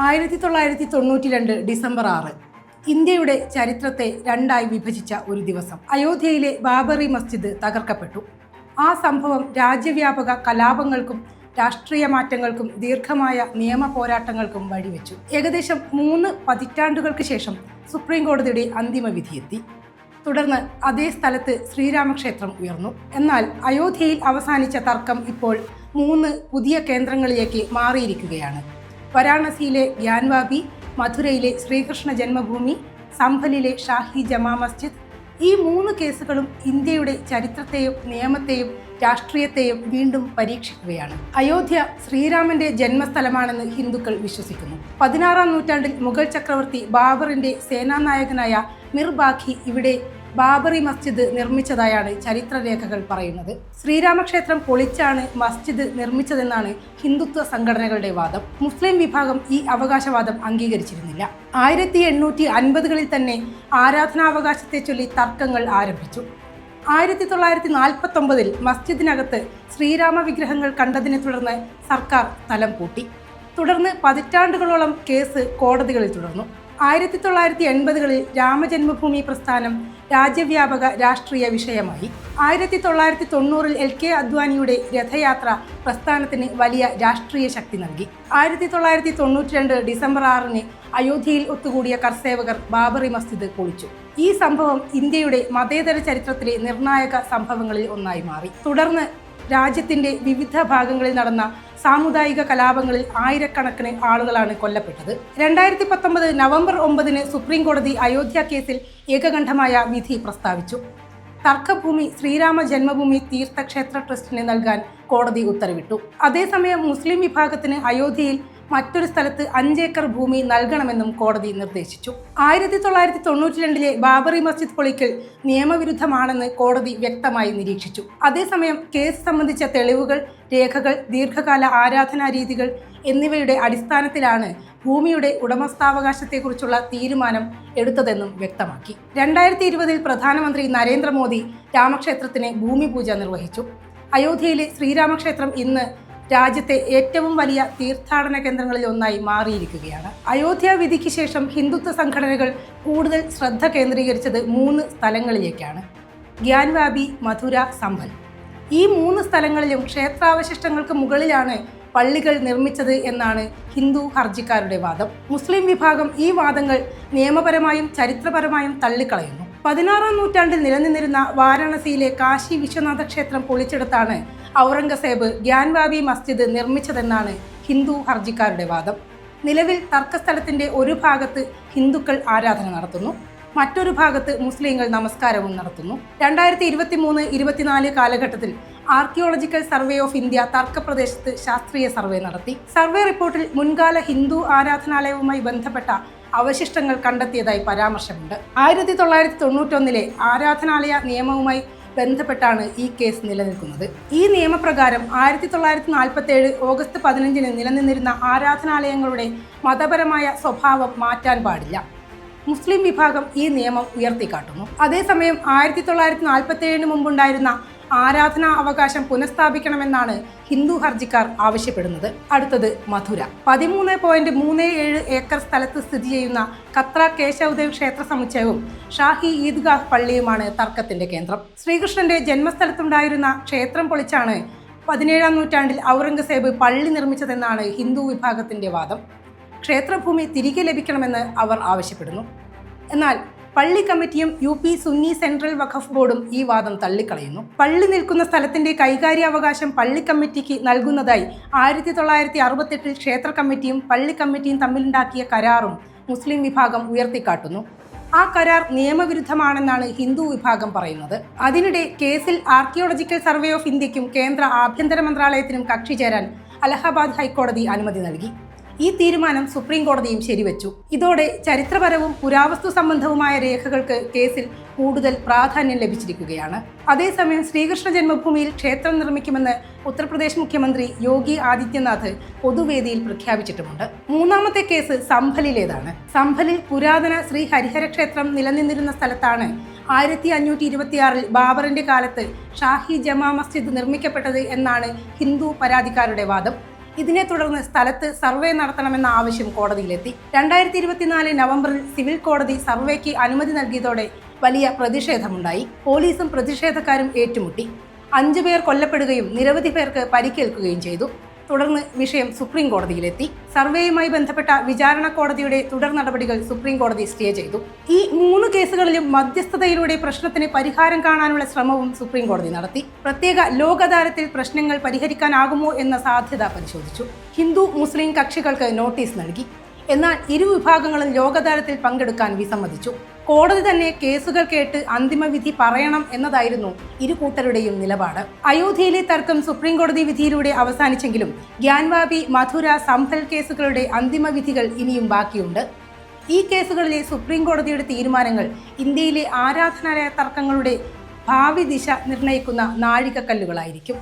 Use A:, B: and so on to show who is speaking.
A: 1992 December 6 ഇന്ത്യയുടെ ചരിത്രത്തെ രണ്ടായി വിഭജിച്ച ഒരു ദിവസം. അയോധ്യയിലെ ബാബറി മസ്ജിദ് തകർക്കപ്പെട്ടു. ആ സംഭവം രാജ്യവ്യാപക കലാപങ്ങൾക്കും രാഷ്ട്രീയ മാറ്റങ്ങൾക്കും ദീർഘമായ നിയമ പോരാട്ടങ്ങൾക്കും വഴിവെച്ചു. ഏകദേശം 3 പതിറ്റാണ്ടുകൾക്ക് ശേഷം സുപ്രീം കോടതിയുടെ അന്തിമ വിധിയെത്തി. തുടർന്ന് അതേ സ്ഥലത്ത് ശ്രീരാമക്ഷേത്രം ഉയർന്നു. എന്നാൽ അയോധ്യയിൽ അവസാനിച്ച തർക്കം ഇപ്പോൾ 3 പുതിയ കേന്ദ്രങ്ങളിലേക്ക് മാറിയിരിക്കുകയാണ്. വാരാണസിയിലെ ഗ്യാൻവാബി, മഥുരയിലെ ശ്രീകൃഷ്ണ ജന്മഭൂമി, സംഭലിലെ ഷാഹി ജമാ മസ്ജിദ്. ഈ 3 കേസുകളും ഇന്ത്യയുടെ ചരിത്രത്തെയും നിയമത്തെയും രാഷ്ട്രീയത്തെയും വീണ്ടും പരീക്ഷിക്കുകയാണ്. അയോധ്യ ശ്രീരാമന്റെ ജന്മസ്ഥലമാണെന്ന് ഹിന്ദുക്കൾ വിശ്വസിക്കുന്നു. 16-ാം നൂറ്റാണ്ടിൽ മുഗൾ ചക്രവർത്തി ബാബറിന്റെ സേനാനായകനായ മിർ ബാഖി ഇവിടെ ബാബറി മസ്ജിദ് നിർമ്മിച്ചതായാണ് ചരിത്രരേഖകൾ പറയുന്നത്. ശ്രീരാമക്ഷേത്രം പൊളിച്ചാണ് മസ്ജിദ് നിർമ്മിച്ചതെന്നാണ് ഹിന്ദുത്വ സംഘടനകളുടെ വാദം. മുസ്ലിം വിഭാഗം ഈ അവകാശവാദം അംഗീകരിച്ചിരുന്നില്ല. 1850-കളിൽ തന്നെ ആരാധനാവകാശത്തെ ചൊല്ലി തർക്കങ്ങൾ ആരംഭിച്ചു. 1949-ൽ മസ്ജിദിനകത്ത് ശ്രീരാമ വിഗ്രഹങ്ങൾ കണ്ടതിനെ തുടർന്ന് സർക്കാർ സ്ഥലം പൂട്ടി. തുടർന്ന് പതിറ്റാണ്ടുകളോളം കേസ് കോടതികളിൽ തുടർന്നു. 1980-കളിൽ രാമജന്മഭൂമി പ്രസ്ഥാനം രാജ്യവ്യാപക രാഷ്ട്രീയ വിഷയമായി. 1990-ൽ LK അദ്വാനിയുടെ രഥയാത്ര പ്രസ്ഥാനത്തിന് വലിയ രാഷ്ട്രീയ ശക്തി നൽകി. 1992 ഡിസംബർ 6-ന് അയോധ്യയിൽ ഒത്തുകൂടിയ കർസേവകർ ബാബറി മസ്ജിദ് പൊളിച്ചു. ഈ സംഭവം ഇന്ത്യയുടെ മതേതര ചരിത്രത്തിലെ നിർണായക സംഭവങ്ങളിൽ ഒന്നായി മാറി. തുടർന്ന് രാജ്യത്തിന്റെ വിവിധ ഭാഗങ്ങളിൽ നടന്ന സാമുദായിക കലാപങ്ങളിൽ ആയിരക്കണക്കിന് ആളുകളാണ് കൊല്ലപ്പെട്ടത്. 2019 നവംബർ 9-ന് സുപ്രീം കോടതി അയോധ്യ കേസിൽ ഏകകണ്ഠമായ വിധി പ്രസ്താവിച്ചു. തർക്കഭൂമി ശ്രീരാമ ജന്മഭൂമി തീർത്ഥക്ഷേത്ര ട്രസ്റ്റിന് നൽകാൻ കോടതി ഉത്തരവിട്ടു. അതേസമയം മുസ്ലിം വിഭാഗത്തിന് അയോധ്യയിൽ മറ്റൊരു സ്ഥലത്ത് 5 ഏക്കർ ഭൂമി നൽകണമെന്നും കോടതി നിർദ്ദേശിച്ചു. 1992-ലെ ബാബറി മസ്ജിദ് പൊളിക്കൽ നിയമവിരുദ്ധമാണെന്ന് കോടതി വ്യക്തമായി നിരീക്ഷിച്ചു. അതേസമയം കേസ് സംബന്ധിച്ച തെളിവുകൾ, രേഖകൾ, ദീർഘകാല ആരാധനാ രീതികൾ എന്നിവയുടെ അടിസ്ഥാനത്തിലാണ് ഭൂമിയുടെ ഉടമസ്ഥാവകാശത്തെക്കുറിച്ചുള്ള തീരുമാനം എടുത്തതെന്നും വ്യക്തമാക്കി. 2020-ൽ പ്രധാനമന്ത്രി നരേന്ദ്രമോദി രാമക്ഷേത്രത്തിന് ഭൂമിപൂജ നിർവഹിച്ചു. അയോധ്യയിലെ ശ്രീരാമക്ഷേത്രം ഇന്ന് രാജ്യത്തെ ഏറ്റവും വലിയ തീർത്ഥാടന കേന്ദ്രങ്ങളിൽ ഒന്നായി മാറിയിരിക്കുകയാണ്. അയോധ്യ വിധിക്ക് ശേഷം ഹിന്ദുത്വ സംഘടനകൾ കൂടുതൽ ശ്രദ്ധ കേന്ദ്രീകരിച്ചത് 3 സ്ഥലങ്ങളിലേക്കാണ്: ഗ്യാൻവാബി, മഥുര, സംഭൽ. ഈ 3 സ്ഥലങ്ങളിലും ക്ഷേത്രാവശിഷ്ടങ്ങൾക്ക് മുകളിലാണ് പള്ളികൾ നിർമ്മിച്ചത് എന്നാണ് ഹിന്ദു ഹർജിക്കാരുടെ വാദം. മുസ്ലിം വിഭാഗം ഈ വാദങ്ങൾ നിയമപരമായും ചരിത്രപരമായും തള്ളിക്കളയുന്നു. 16-ാം നൂറ്റാണ്ടിൽ നിലനിന്നിരുന്ന വാരാണസിയിലെ കാശി വിശ്വനാഥ ക്ഷേത്രം പൊളിച്ചെടുത്താണ് ഔറംഗസേബ് ഗ്യാൻവാബി മസ്ജിദ് നിർമ്മിച്ചതെന്നാണ് ഹിന്ദു ഹർജിക്കാരുടെ വാദം. നിലവിൽ തർക്കസ്ഥലത്തിന്റെ ഒരു ഭാഗത്ത് ഹിന്ദുക്കൾ ആരാധന നടത്തുന്നു, മറ്റൊരു ഭാഗത്ത് മുസ്ലിങ്ങൾ നമസ്കാരവും നടത്തുന്നു. 2023-24 കാലഘട്ടത്തിൽ ആർക്കിയോളജിക്കൽ സർവേ ഓഫ് ഇന്ത്യ തർക്കപ്രദേശത്ത് ശാസ്ത്രീയ സർവേ നടത്തി. സർവേ റിപ്പോർട്ടിൽ മുൻകാല ഹിന്ദു ആരാധനാലയവുമായി ബന്ധപ്പെട്ട അവശിഷ്ടങ്ങൾ കണ്ടെത്തിയതായി പരാമർശമുണ്ട്. 1991-ലെ ആരാധനാലയ നിയമവുമായി ബന്ധപ്പെട്ടാണ് ഈ കേസ് നിലനിൽക്കുന്നത്. ഈ നിയമപ്രകാരം 1947 ഓഗസ്റ്റ് 15-ന് നിലനിന്നിരുന്ന ആരാധനാലയങ്ങളുടെ മതപരമായ സ്വഭാവം മാറ്റാൻ പാടില്ല. മുസ്ലിം വിഭാഗം ഈ നിയമം ഉയർത്തിക്കാട്ടുന്നു. അതേസമയം 1947-ന് മുമ്പുണ്ടായിരുന്ന ആരാധനാ അവകാശം പുനഃസ്ഥാപിക്കണമെന്നാണ് ഹിന്ദു ഹർജിക്കാർ ആവശ്യപ്പെടുന്നത്. അടുത്തത് മഥുര. 13.37 ഏക്കർ സ്ഥലത്ത് സ്ഥിതി ചെയ്യുന്ന കത്ര കേശവദേവ് ക്ഷേത്ര സമുച്ചയവും ഷാഹി ഈദ്ഗാഹ് പള്ളിയുമാണ് തർക്കത്തിന്റെ കേന്ദ്രം. ശ്രീകൃഷ്ണന്റെ ജന്മസ്ഥലത്തുണ്ടായിരുന്ന ക്ഷേത്രം പൊളിച്ചാണ് 17-ാം നൂറ്റാണ്ടിൽ ഔറംഗസേബ് പള്ളി നിർമ്മിച്ചതെന്നാണ് ഹിന്ദു വിഭാഗത്തിന്റെ വാദം. ക്ഷേത്രഭൂമി തിരികെ ലഭിക്കണമെന്ന് അവർ ആവശ്യപ്പെടുന്നു. എന്നാൽ പള്ളി കമ്മിറ്റിയും UP സുന്നി സെൻട്രൽ വഖഫ് ബോർഡും ഈ വാദം തള്ളിക്കളയുന്നു. പള്ളി നിൽക്കുന്ന സ്ഥലത്തിന്റെ കൈകാര്യാവകാശം പള്ളി കമ്മിറ്റിക്ക് നൽകുന്നതായി 1968-ൽ ക്ഷേത്ര കമ്മിറ്റിയും പള്ളി കമ്മിറ്റിയും തമ്മിലുണ്ടാക്കിയ കരാറും മുസ്ലിം വിഭാഗം ഉയർത്തിക്കാട്ടുന്നു. ആ കരാർ നിയമവിരുദ്ധമാണെന്നാണ് ഹിന്ദു വിഭാഗം പറയുന്നത്. അതിനിടെ കേസിൽ ആർക്കിയോളജിക്കൽ സർവേ ഓഫ് ഇന്ത്യക്കും കേന്ദ്ര ആഭ്യന്തര മന്ത്രാലയത്തിനും കക്ഷി ചേരാൻ അലഹബാദ് ഹൈക്കോടതി അനുമതി നൽകി. ഈ തീരുമാനം സുപ്രീം കോടതിയും ശരിവച്ചു. ഇതോടെ ചരിത്രപരവും പുരാവസ്തു സംബന്ധവുമായ രേഖകൾക്ക് കേസിൽ കൂടുതൽ പ്രാധാന്യം ലഭിച്ചിരിക്കുകയാണ്. അതേസമയം ശ്രീകൃഷ്ണ ജന്മഭൂമിയിൽ ക്ഷേത്രം നിർമ്മിക്കുമെന്ന് ഉത്തർപ്രദേശ് മുഖ്യമന്ത്രി യോഗി ആദിത്യനാഥ് പൊതുവേദിയിൽ പ്രഖ്യാപിച്ചിട്ടുമുണ്ട്. 3ാമത്തെ കേസ് സംഭലിലേതാണ്. സംഭലിൽ പുരാതന ശ്രീ ഹരിഹര ക്ഷേത്രം നിലനിന്നിരുന്ന സ്ഥലത്താണ് 1526-ൽ ബാബറിന്റെ കാലത്ത് ഷാഹി ജമാ മസ്ജിദ് നിർമ്മിക്കപ്പെട്ടത് എന്നാണ് ഹിന്ദു പരാതിക്കാരുടെ വാദം. ഇതിനെ തുടർന്ന് സ്ഥലത്ത് സർവേ നടത്തണമെന്ന ആവശ്യം കോടതിയിലെത്തി. 2024 നവംബറിൽ സിവിൽ കോടതി സർവേക്ക് അനുമതി നൽകിയതോടെ വലിയ പ്രതിഷേധമുണ്ടായി. പോലീസും പ്രതിഷേധക്കാരും ഏറ്റുമുട്ടി. 5 പേർ കൊല്ലപ്പെടുകയും നിരവധി പേർക്ക് പരിക്കേൽക്കുകയും ചെയ്തു. തുടർന്ന് വിഷയം സുപ്രീം കോടതിയിലെത്തി. സർവേയുമായി ബന്ധപ്പെട്ട വിചാരണ കോടതിയുടെ തുടർ നടപടികൾ സുപ്രീം കോടതി സ്റ്റേ ചെയ്തു. ഈ 3 കേസുകളിലും മധ്യസ്ഥതയിലൂടെ പ്രശ്നത്തിന് പരിഹാരം കാണാനുള്ള ശ്രമവും സുപ്രീം കോടതി നടത്തി. പ്രത്യേക ലോക് അദാലത്തിൽ പ്രശ്നങ്ങൾ പരിഹരിക്കാനാകുമോ എന്ന സാധ്യത പരിശോധിച്ചു. ഹിന്ദു മുസ്ലിം കക്ഷികൾക്ക് നോട്ടീസ് നൽകി. എന്നാൽ ഇരുവിഭാഗങ്ങളും ലോക് അദാലത്തിൽ പങ്കെടുക്കാൻ വിസമ്മതിച്ചു. കോടതി തന്നെ കേസുകൾ കേട്ട് അന്തിമവിധി പറയണം എന്നതായിരുന്നു ഇരു കൂട്ടരുടെയും നിലപാട്. അയോധ്യയിലെ തർക്കം സുപ്രീം കോടതി വിധിയിലൂടെ അവസാനിച്ചെങ്കിലും ഗ്യാൻവാപി, മഥുര, സംഭൽ കേസുകളുടെ അന്തിമവിധികൾ ഇനിയും ബാക്കിയുണ്ട്. ഈ കേസുകളിലെ സുപ്രീം കോടതിയുടെ തീരുമാനങ്ങൾ ഇന്ത്യയിലെ ആരാധനാലയ തർക്കങ്ങളുടെ ഭാവി ദിശ നിർണ്ണയിക്കുന്ന നാഴികക്കല്ലുകളായിരിക്കും.